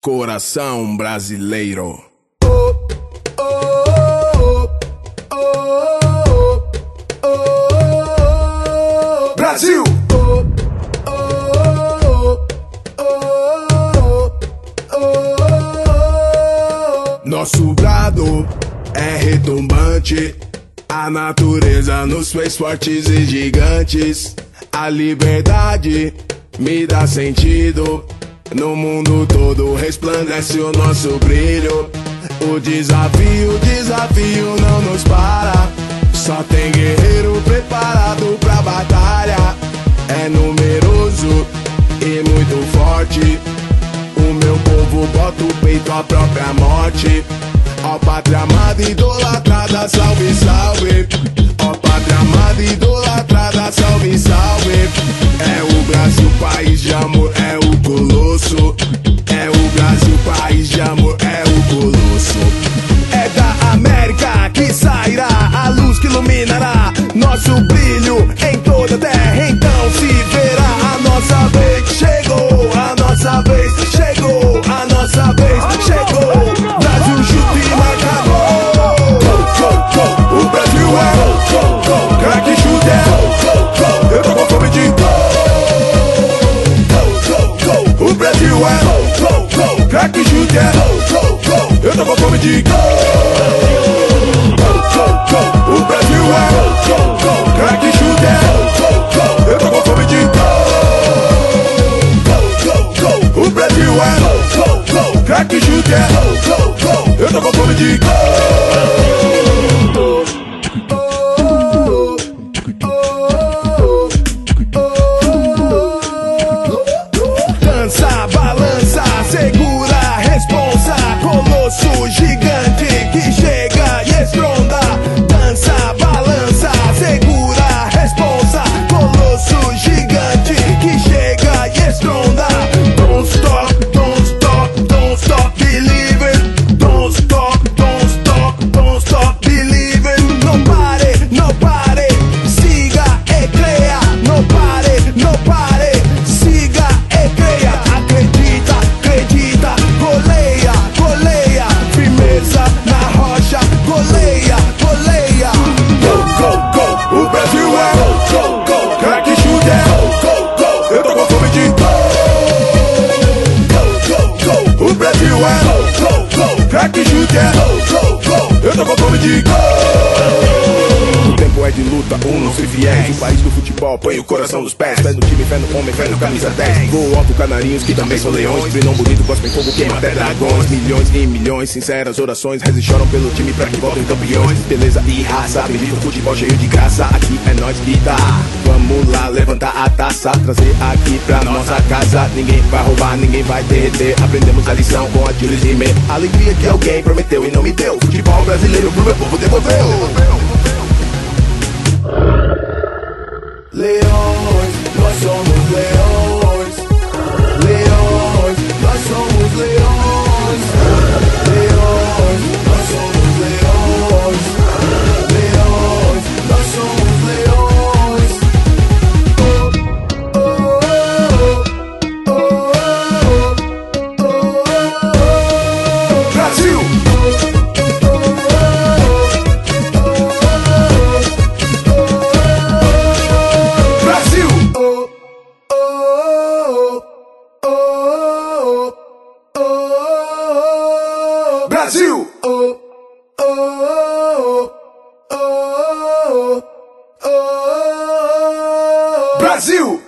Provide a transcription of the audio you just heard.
Coração brasileiro. Brasil! Nosso brado é retumbante. A natureza nos fez fortes e gigantes. A liberdade me dá sentido. No mundo todo resplandece o nosso brilho. O desafio não nos para. Só tem guerreiro preparado pra batalha. É numeroso e muito forte. O meu povo bota o peito à própria morte. Ó pátria amada, idolatrada, salve, salve. Ó pátria amada, idolatrada, salve, salve. É o Brasil, país de amor, é o colosso. É o Brasil, país de amor, é o colosso. É da América que sairá a luz que iluminará nosso brilho em toda a terra. Então se verá a nossa vez chegou, a nossa vez chegou, a nossa vez chegou. Brasil chuta e marca gol. O Brasil é craque chute é. Eu tô com fome de gol. O Brasil é craque chute é. Eu tô com fome de gol. O Brasil é craque chute é. Eu tô com fome de gol. O Brasil é craque chute é. Eu tô com fome de gol. Dança, balança, segura a responsa. Colosso gigante que chega e estronda. Dança, balança, segura a responsa. Colosso gigante que chega e estronda. Don't stop, don't stop, don't stop believing. Don't stop, don't stop, don't stop believing. Não pare, não pare, siga e creia. Não pare, não pare, siga e creia. Acredita, acredita, goleia, goleia. Firmeza na rocha, goleia, goleia. Go, go, go, o Brasil é craque chute é. Eu tô com fome de gol. O Brasil é craque chute é. Eu tô com fome de gol. O tempo é de luta, não se fiéis. O país do futebol põe o coração dos pés. Fé no time, fé no homem, fé no camisa 10. Vou alto, canarinhos que também são leões. Brilham bonito, cospem fogo, queima até dragões. Milhões e milhões, sinceras orações. Rezam e choram pelo time pra que voltem campeões. Beleza e raça, bendito futebol cheio de graça. Aqui é nós que tá. Vamos lá, levantar a taça. Trazer aqui pra nossa casa. Ninguém vai roubar, ninguém vai derreter. Aprendemos a lição com a Jules Rimet. Alegria que alguém prometeu e não me deu. Futebol brasileiro pro meu povo devolveu. Leões, nós somos leões. Leões, nós somos leões. Leões, nós somos leões. Leões, nós somos leões. Brasil! Brasil! Brasil!